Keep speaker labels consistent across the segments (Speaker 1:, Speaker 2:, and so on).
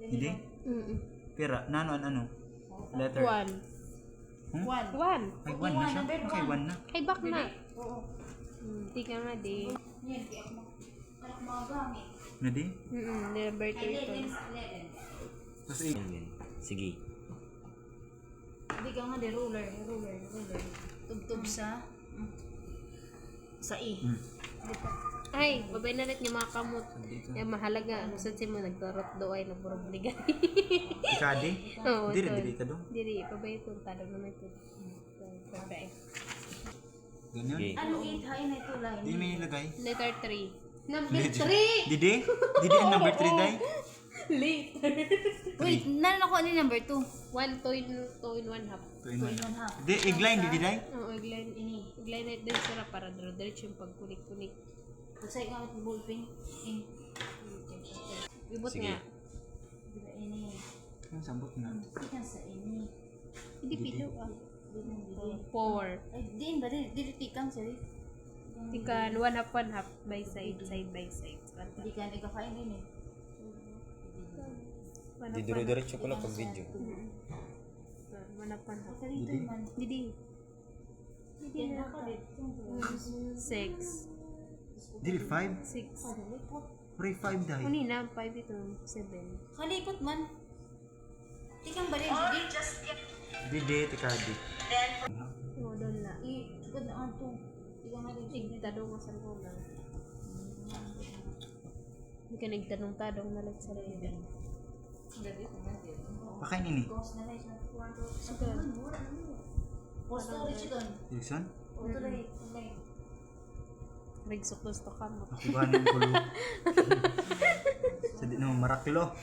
Speaker 1: Hindi? Pira, ano? Letter.
Speaker 2: One.
Speaker 1: Hmm?
Speaker 2: One.
Speaker 1: Ay, 1 na siya? Okay, 1 na.
Speaker 2: Ay, back na.
Speaker 3: Oo.
Speaker 2: Di ka nga, di.
Speaker 3: Yan, di ako magagamit.
Speaker 1: Nadi?
Speaker 2: Number 2 ito.
Speaker 3: 11.
Speaker 1: Tapos
Speaker 4: Sige.
Speaker 3: Hindi ka nga, ruler. Tubtub sa I.
Speaker 2: Ay, babay na rin yung mga kamot. Yung mahalaga, ano sa mo, nagtarot do ay nagporobligan.
Speaker 1: Ikadi?
Speaker 2: Oo,
Speaker 1: Diri ka doon?
Speaker 2: Diri, babay ito, talog naman ito. Perfect.
Speaker 1: Ganyan?
Speaker 4: Sige.
Speaker 3: Anong 8 high na ito line?
Speaker 1: Di may ilagay?
Speaker 2: Letter 3. Number
Speaker 1: Legit.
Speaker 2: 3!
Speaker 1: Didi? Didi ang number 3 day?
Speaker 2: Later.
Speaker 3: Wait, nanon ako ano yung number 2?
Speaker 2: 1, 2 in 1 half.
Speaker 1: 2 in 1.
Speaker 3: 2 in 1 half.
Speaker 1: Di, igline, didi day?
Speaker 2: Oo, igline na din sila para diretso yung pagkunik-kunik.
Speaker 3: Usay ka ng ballpen.
Speaker 2: Ibot
Speaker 4: Sige.
Speaker 2: nga.
Speaker 3: Diba ini?
Speaker 1: Ang sambot na.
Speaker 3: Ikan sa ini.
Speaker 2: Hindi pilo ah.
Speaker 3: Dili.
Speaker 2: 4.
Speaker 3: Ay, din ba? Dili tikang sari.
Speaker 2: Tikan, 1 half by side by side.
Speaker 3: Hindi ka ikakain din eh.
Speaker 4: Di dire-diretso ko lang pag video.
Speaker 2: 1 half.
Speaker 3: Dito man.
Speaker 2: Didi.
Speaker 3: Yan ako dito.
Speaker 2: 6.
Speaker 1: Didi 5?
Speaker 2: 6.
Speaker 1: Pray 5 day.
Speaker 2: Unina, 5 ito. 7.
Speaker 3: Kalipot man. Tikang ba rin, Didi?
Speaker 1: Didi, tikadi.
Speaker 2: Oo, doon na.
Speaker 3: Ikod na ang to. Tikang nga rin.
Speaker 2: Nagtanong nga sa luna. Hindi ka nagtanong-tanong na lang sa luna.
Speaker 1: Pakain ini.
Speaker 3: Ghost na rin.
Speaker 2: Sige.
Speaker 3: Post storage doon.
Speaker 1: Wilson?
Speaker 3: Tuloy.
Speaker 2: Nagsuklos to ka mo.
Speaker 1: Ako ba ng kulo? Sa di naman marakilo.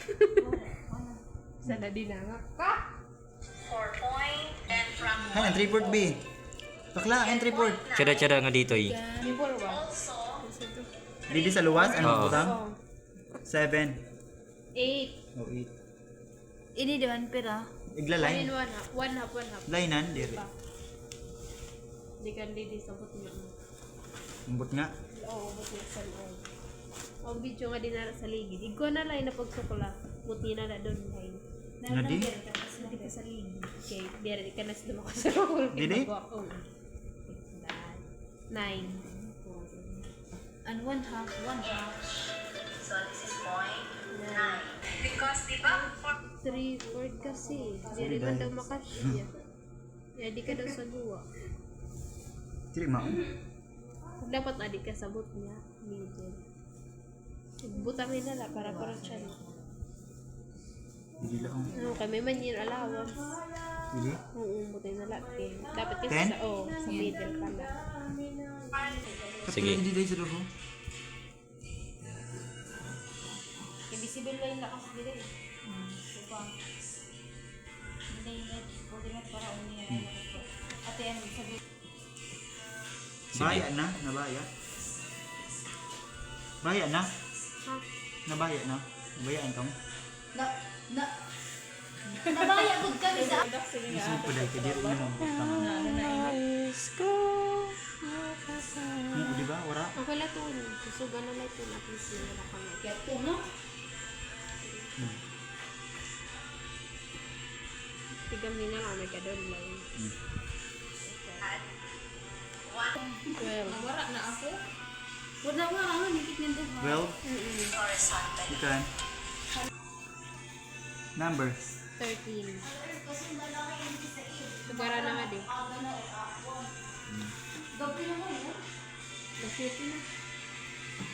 Speaker 2: Sa nadi na nga.
Speaker 1: Hay, entry port B. Bakla, entry port.
Speaker 4: Tsada nga dito eh.
Speaker 2: Before ba?
Speaker 1: Didi sa luwas, ano
Speaker 4: Oo.
Speaker 1: butang?
Speaker 2: 8.
Speaker 1: 7. O 8.
Speaker 3: Ini doon, pera.
Speaker 1: Iglalay.
Speaker 2: 1 half. 1 half.
Speaker 1: Lainan, diri.
Speaker 2: Di ka hindi sabot niya.
Speaker 1: Umbot nga.
Speaker 2: Oo, buti sa loob. Ang video nga din na sa ligid. Igwa na lang na pagsukula. Buti na na doon lang.
Speaker 1: Nga di?
Speaker 2: Hindi ka sa ligid. Okay, biyara di ka na sa dumako sa role.
Speaker 1: Didi?
Speaker 2: 9.
Speaker 3: And 1 half.
Speaker 5: So this is point 9. Because di ba?
Speaker 2: 3, 4 kasi. Hindi man daw makasya. Kaya di ka daw sa guwa.
Speaker 1: Diri maon.
Speaker 2: Dapat adik ka sabot niya. Middle. Butangin na lang para siya.
Speaker 1: Didi lang.
Speaker 2: Ano, kami man yun allowance.
Speaker 1: Didi?
Speaker 2: Oo, buti na lang. Dapat kasi
Speaker 1: 10?
Speaker 2: sa middle ka na.
Speaker 4: Sige.
Speaker 1: Didi day sa duho.
Speaker 3: Invisible line na kasi dili. Supa. Hindi na para umiya. Ate yan, sabi.
Speaker 1: Baya na, nabaya. Baya na.
Speaker 2: Ha?
Speaker 1: Nabaya na. Bayaan kang.
Speaker 3: Nabaya good kami sa
Speaker 1: Isip pa dahil ka diri mo. Di ba? Wara?
Speaker 2: Ako lang ito. Susugan na lang ito. At least yun na kami.
Speaker 3: kaya tuno.
Speaker 2: Tigam nila nga may kadon lang. 12.
Speaker 3: Wala na ako. Wala nga ako nikit nito.
Speaker 1: 12. Ikan. Number.
Speaker 2: 13. Sugara na nga di.
Speaker 3: Gabi na mo yun.
Speaker 2: Nasiti na.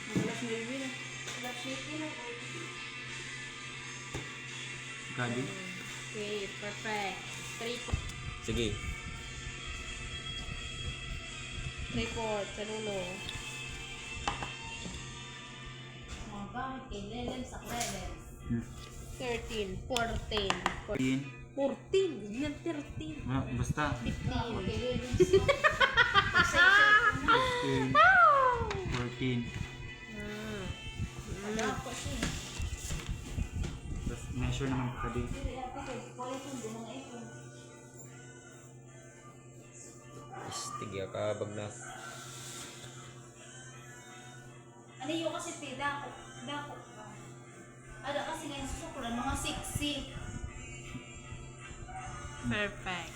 Speaker 2: Malas na yun na.
Speaker 1: Gadi.
Speaker 2: Okay, perfect. 3
Speaker 4: Sige.
Speaker 2: 3/4 sa nulo.
Speaker 3: Mga gamit kay Lelen sa Lelen.
Speaker 2: 13, 14.
Speaker 1: 14.
Speaker 2: 14, yan 13.
Speaker 1: Basta.
Speaker 2: 15.
Speaker 3: Kay Lelen.
Speaker 1: 15. 14.
Speaker 3: Wala ako siya.
Speaker 1: Tapos measure naman pa di.
Speaker 3: Dili ako kay Kulit yung mga ito.
Speaker 4: Istigya ka bag na.
Speaker 3: Ano yung kasi dako pa. Ada kasi ngayon sa sukulan, mga 6. C.
Speaker 2: Perfect.